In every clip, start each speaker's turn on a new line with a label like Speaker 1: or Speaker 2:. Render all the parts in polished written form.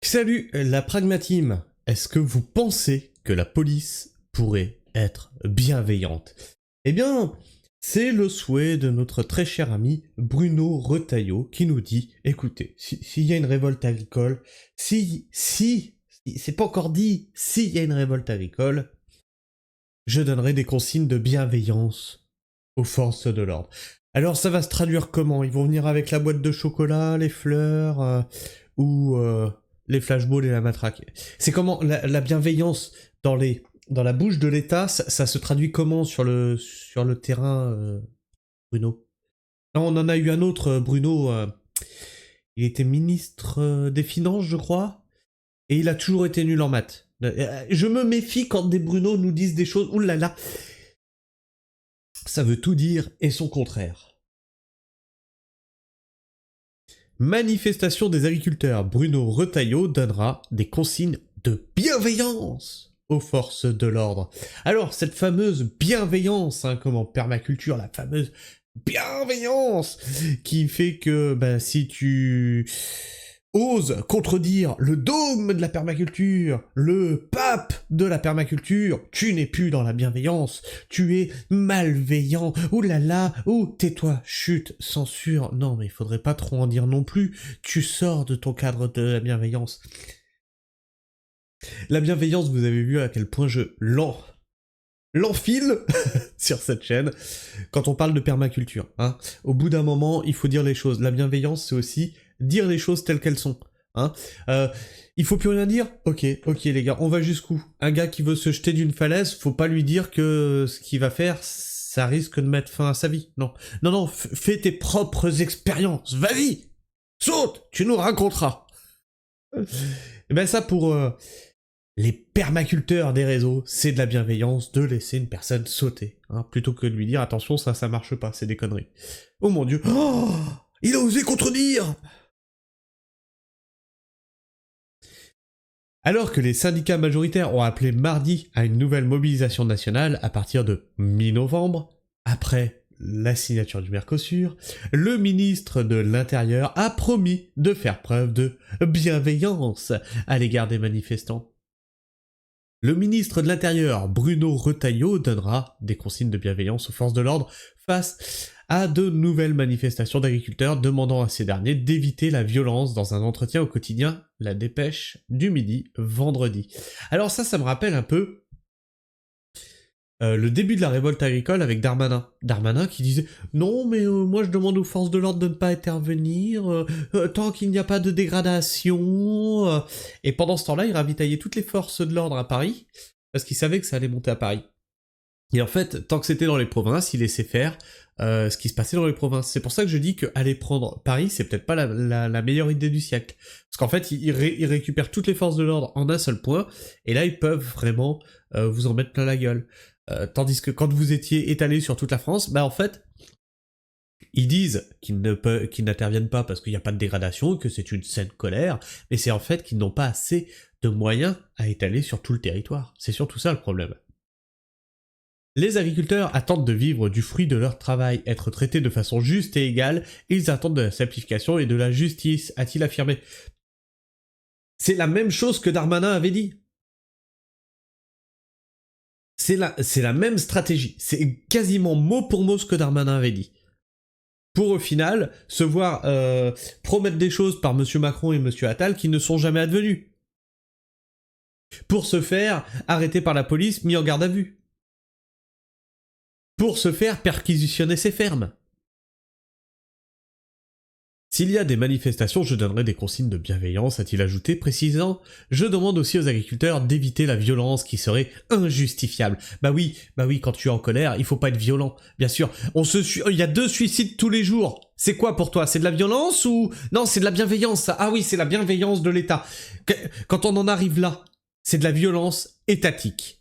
Speaker 1: Salut la pragmatime, est-ce que vous pensez que la police pourrait être bienveillante? Eh bien, c'est le souhait de notre très cher ami Bruno Retailleau qui nous dit, écoutez, s'il y a une révolte agricole, c'est pas encore dit, s'il y a une révolte agricole, je donnerai des consignes de bienveillance aux forces de l'ordre. Alors ça va se traduire comment? Ils vont venir avec la boîte de chocolat, les fleurs, ou les flashballs et la matraque. C'est comment la bienveillance dans la bouche de l'État, ça se traduit comment sur le terrain, Bruno? Non, on en a eu un autre, Bruno, il était ministre des Finances, je crois, et il a toujours été nul en maths. Je me méfie quand des Bruno nous disent des choses, oulala, ça veut tout dire et son contraire. Manifestation des agriculteurs, Bruno Retailleau donnera des consignes de bienveillance aux forces de l'ordre. Alors, cette fameuse bienveillance, comme en permaculture, la fameuse bienveillance qui fait que si tu oses contredire le dogme de la permaculture, le pape de la permaculture, tu n'es plus dans la bienveillance, tu es malveillant, ouh là là, ouh, tais-toi, chut, censure, non mais il faudrait pas trop en dire non plus, tu sors de ton cadre de la bienveillance. La bienveillance, vous avez vu à quel point je l'enfile sur cette chaîne quand on parle de permaculture. Au bout d'un moment, il faut dire les choses. La bienveillance, c'est aussi dire les choses telles qu'elles sont. Il faut plus rien dire? Ok les gars, on va jusqu'où? Un gars qui veut se jeter d'une falaise, faut pas lui dire que ce qu'il va faire, ça risque de mettre fin à sa vie. Non, fais tes propres expériences, vas-y! Saute! Tu nous raconteras! Et ben ça pour les permaculteurs des réseaux, c'est de la bienveillance de laisser une personne sauter, plutôt que de lui dire attention, ça marche pas, c'est des conneries. Oh mon dieu, oh, il a osé contredire! Alors que les syndicats majoritaires ont appelé mardi à une nouvelle mobilisation nationale à partir de mi-novembre, après la signature du Mercosur, le ministre de l'Intérieur a promis de faire preuve de bienveillance à l'égard des manifestants. Le ministre de l'Intérieur, Bruno Retailleau, donnera des consignes de bienveillance aux forces de l'ordre face à de nouvelles manifestations d'agriculteurs demandant à ces derniers d'éviter la violence dans un entretien au quotidien La Dépêche du Midi, vendredi. Alors ça me rappelle un peu le début de la révolte agricole avec Darmanin. Darmanin qui disait « Non, mais moi je demande aux forces de l'ordre de ne pas intervenir, tant qu'il n'y a pas de dégradation. » Et pendant ce temps-là, il ravitaillait toutes les forces de l'ordre à Paris, parce qu'il savait que ça allait monter à Paris. Et en fait, tant que c'était dans les provinces, il laissait faire ce qui se passait dans les provinces. C'est pour ça que je dis qu'aller prendre Paris, c'est peut-être pas la meilleure idée du siècle. Parce qu'en fait, ils récupèrent toutes les forces de l'ordre en un seul point, et là, ils peuvent vraiment vous en mettre plein la gueule. Tandis que quand vous étiez étalé sur toute la France, en fait, ils disent qu'ils n'interviennent pas parce qu'il n'y a pas de dégradation, que c'est une saine colère, mais c'est en fait qu'ils n'ont pas assez de moyens à étaler sur tout le territoire. C'est surtout ça le problème. Les agriculteurs attendent de vivre du fruit de leur travail, être traités de façon juste et égale, et ils attendent de la simplification et de la justice, a-t-il affirmé. C'est la même chose que Darmanin avait dit. C'est la même stratégie. C'est quasiment mot pour mot ce que Darmanin avait dit. Pour au final se voir promettre des choses par M. Macron et M. Attal qui ne sont jamais advenues. Pour se faire arrêter par la police, mis en garde à vue. Pour se faire perquisitionner ses fermes. S'il y a des manifestations, je donnerai des consignes de bienveillance, a-t-il ajouté, précisant « Je demande aussi aux agriculteurs d'éviter la violence qui serait injustifiable. » Bah oui, quand tu es en colère, il faut pas être violent. Bien sûr, il y a 2 suicides tous les jours. C'est quoi pour toi? C'est de la violence ou... Non, c'est de la bienveillance, ça. Ah oui, c'est la bienveillance de l'État. Quand on en arrive là, c'est de la violence étatique.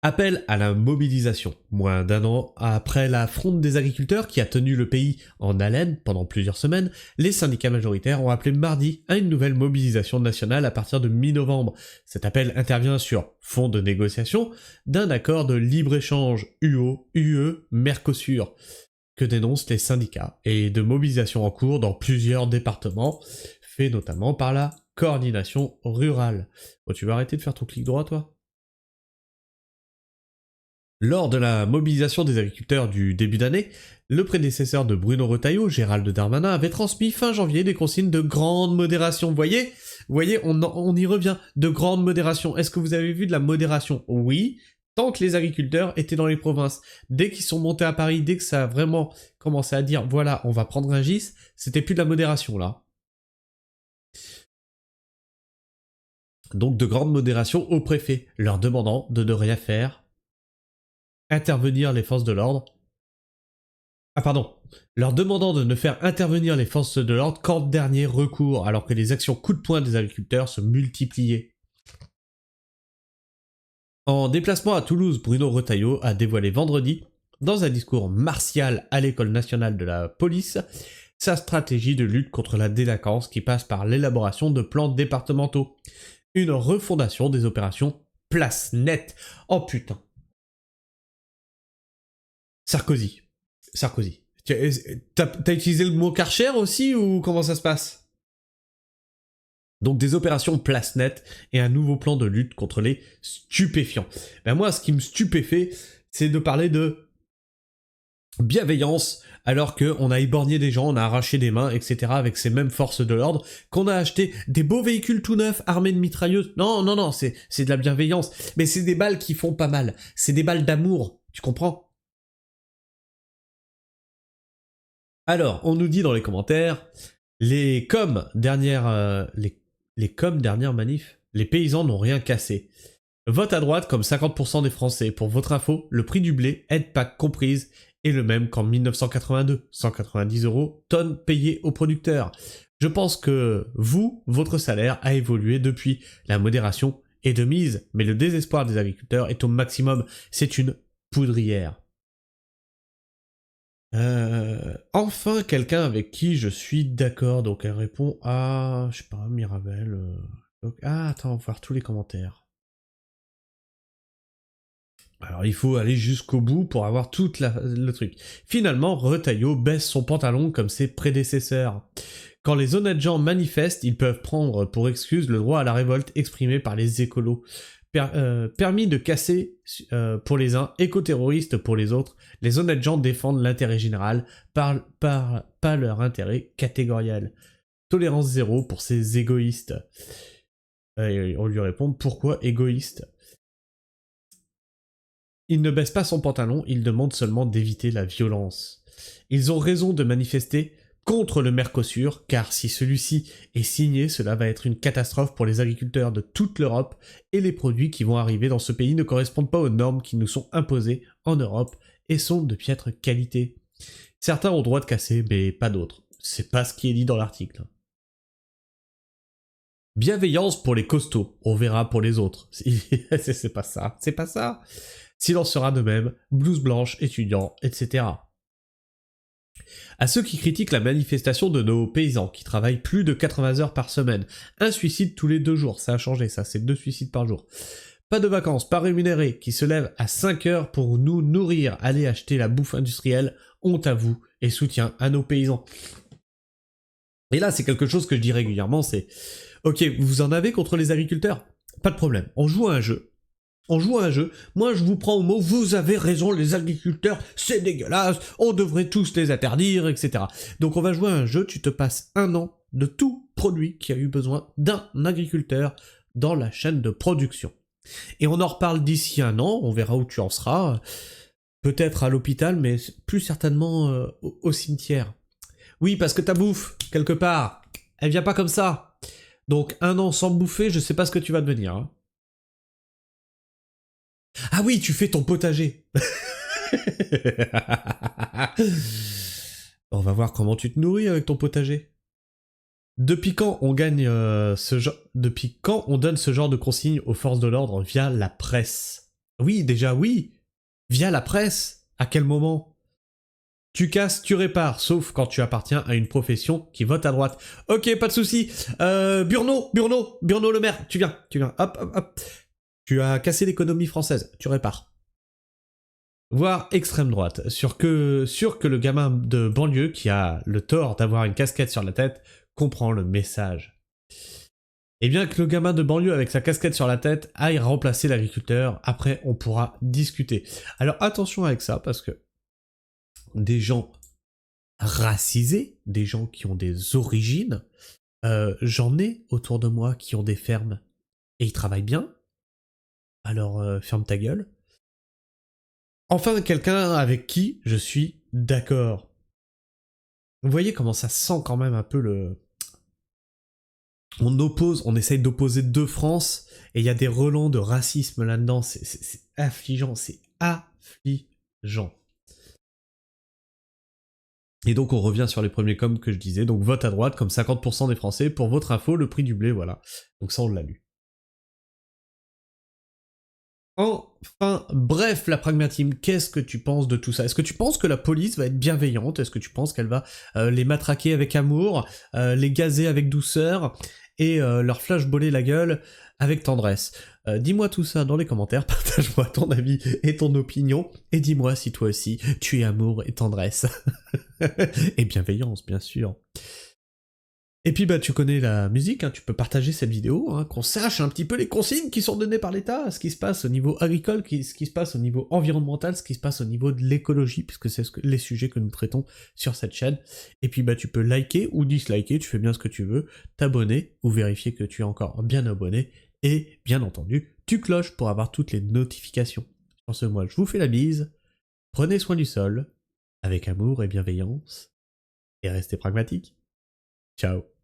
Speaker 1: Appel à la mobilisation. Moins d'1 an après la fronde des agriculteurs qui a tenu le pays en haleine pendant plusieurs semaines, les syndicats majoritaires ont appelé mardi à une nouvelle mobilisation nationale à partir de mi-novembre. Cet appel intervient sur fond de négociation d'un accord de libre-échange UE-Mercosur. que dénoncent les syndicats et de mobilisation en cours dans plusieurs départements, fait notamment par la coordination rurale. Bon, tu vas arrêter de faire ton clic droit, toi ? Lors de la mobilisation des agriculteurs du début d'année, le prédécesseur de Bruno Retailleau, Gérald Darmanin, avait transmis fin janvier des consignes de grande modération. Vous voyez, on y revient, de grande modération. Est-ce que vous avez vu de la modération ? Oui, tant que les agriculteurs étaient dans les provinces. Dès qu'ils sont montés à Paris, dès que ça a vraiment commencé à dire, voilà, on va prendre un GIS, c'était plus de la modération, là. Donc de grande modération au préfet, leur demandant de ne rien faire, intervenir les forces de l'ordre. Ah pardon, leur demandant de ne faire intervenir les forces de l'ordre qu'en dernier recours, alors que les actions coup de poing des agriculteurs se multipliaient. En déplacement à Toulouse, Bruno Retailleau a dévoilé vendredi, dans un discours martial à l'École nationale de la police, sa stratégie de lutte contre la délinquance qui passe par l'élaboration de plans départementaux. Une refondation des opérations Place Nette. Oh putain. Sarkozy. T'as utilisé le mot Karcher aussi ou comment ça se passe ? Donc des opérations Place Nette et un nouveau plan de lutte contre les stupéfiants. Ben moi, ce qui me stupéfait, c'est de parler de bienveillance alors qu'on a éborgné des gens, on a arraché des mains, etc. avec ces mêmes forces de l'ordre, qu'on a acheté des beaux véhicules tout neufs armés de mitrailleuses. Non, c'est de la bienveillance. Mais c'est des balles qui font pas mal. C'est des balles d'amour, tu comprends ? Alors, on nous dit dans les commentaires, les com dernière manif, les paysans n'ont rien cassé. Vote à droite comme 50% des Français. Pour votre info, le prix du blé, aide PAC comprise, est le même qu'en 1982, 190 €, tonne payée aux producteurs. Je pense que votre salaire a évolué depuis. La modération est de mise, mais le désespoir des agriculteurs est au maximum. C'est une poudrière. Enfin, quelqu'un avec qui je suis d'accord. Donc elle répond à, je sais pas, Mirabel. Attends, on va voir tous les commentaires. Alors il faut aller jusqu'au bout pour avoir tout le truc. Finalement, Retailleau baisse son pantalon comme ses prédécesseurs. Quand les honnêtes gens manifestent, ils peuvent prendre pour excuse le droit à la révolte exprimé par les écolos. Permis de casser pour les uns, éco-terroristes pour les autres, les honnêtes gens défendent l'intérêt général, pas leur intérêt catégoriel. Tolérance zéro pour ces égoïstes. On lui répond, pourquoi égoïste ? Il ne baisse pas son pantalon, il demande seulement d'éviter la violence. Ils ont raison de manifester contre le Mercosur, car si celui-ci est signé, cela va être une catastrophe pour les agriculteurs de toute l'Europe, et les produits qui vont arriver dans ce pays ne correspondent pas aux normes qui nous sont imposées en Europe et sont de piètre qualité. Certains ont le droit de casser, mais pas d'autres. C'est pas ce qui est dit dans l'article. Bienveillance pour les costauds, on verra pour les autres. C'est pas ça. Silence sera de même, blouse blanche, étudiants, etc. À ceux qui critiquent la manifestation de nos paysans qui travaillent plus de 80 heures par semaine, un suicide tous les 2 jours, ça a changé ça, c'est 2 suicides par jour. Pas de vacances, pas rémunérées, qui se lèvent à 5 heures pour nous nourrir, aller acheter la bouffe industrielle, honte à vous et soutien à nos paysans. Et là, c'est quelque chose que je dis régulièrement, c'est « Ok, vous en avez contre les agriculteurs ? Pas de problème, on joue à un jeu. Moi je vous prends au mot, vous avez raison, les agriculteurs, c'est dégueulasse, on devrait tous les interdire, etc. Donc on va jouer à un jeu, tu te passes 1 an de tout produit qui a eu besoin d'un agriculteur dans la chaîne de production. Et on en reparle d'ici 1 an, on verra où tu en seras, peut-être à l'hôpital, mais plus certainement au cimetière. Oui, parce que ta bouffe, quelque part, elle vient pas comme ça. Donc 1 an sans bouffer, je sais pas ce que tu vas devenir, hein. Ah oui, tu fais ton potager. On va voir comment tu te nourris avec ton potager. Depuis quand on Depuis quand on donne ce genre de consignes aux forces de l'ordre via la presse ? Oui, déjà oui. Via la presse. À quel moment ? Tu casses, tu répares, sauf quand tu appartiens à une profession qui vote à droite. Ok, pas de souci. Bruno Le Maire, tu viens. Hop. Tu as cassé l'économie française, tu répares. voire extrême droite. Sûr que le gamin de banlieue qui a le tort d'avoir une casquette sur la tête comprend le message. Et bien que le gamin de banlieue avec sa casquette sur la tête aille remplacer l'agriculteur, après on pourra discuter. Alors attention avec ça, parce que des gens racisés, des gens qui ont des origines, j'en ai autour de moi qui ont des fermes, et ils travaillent bien, alors ferme ta gueule. Enfin, quelqu'un avec qui je suis d'accord. Vous voyez comment ça sent quand même un peu le... on essaye d'opposer deux France, et il y a des relents de racisme là-dedans, c'est affligeant, c'est affligeant. Et donc on revient sur les premiers coms que je disais, donc vote à droite comme 50% des Français, pour votre info, le prix du blé, voilà. Donc ça on l'a lu. Enfin, bref, la pragmatisme, qu'est-ce que tu penses de tout ça? Est-ce que tu penses que la police va être bienveillante? Est-ce que tu penses qu'elle va les matraquer avec amour, les gazer avec douceur, et leur flashballer la gueule avec tendresse? Dis-moi tout ça dans les commentaires, partage-moi ton avis et ton opinion, et dis-moi si toi aussi tu es amour et tendresse. Et bienveillance, bien sûr. Et puis bah tu connais la musique, hein, tu peux partager cette vidéo, hein, qu'on sache un petit peu les consignes qui sont données par l'État, ce qui se passe au niveau agricole, ce qui se passe au niveau environnemental, ce qui se passe au niveau de l'écologie, puisque c'est les sujets que nous traitons sur cette chaîne. Et puis bah tu peux liker ou disliker, tu fais bien ce que tu veux, t'abonner ou vérifier que tu es encore bien abonné, et bien entendu, tu cloches pour avoir toutes les notifications. Sur ce, moi je vous fais la bise, prenez soin du sol, avec amour et bienveillance, et restez pragmatique. Ciao.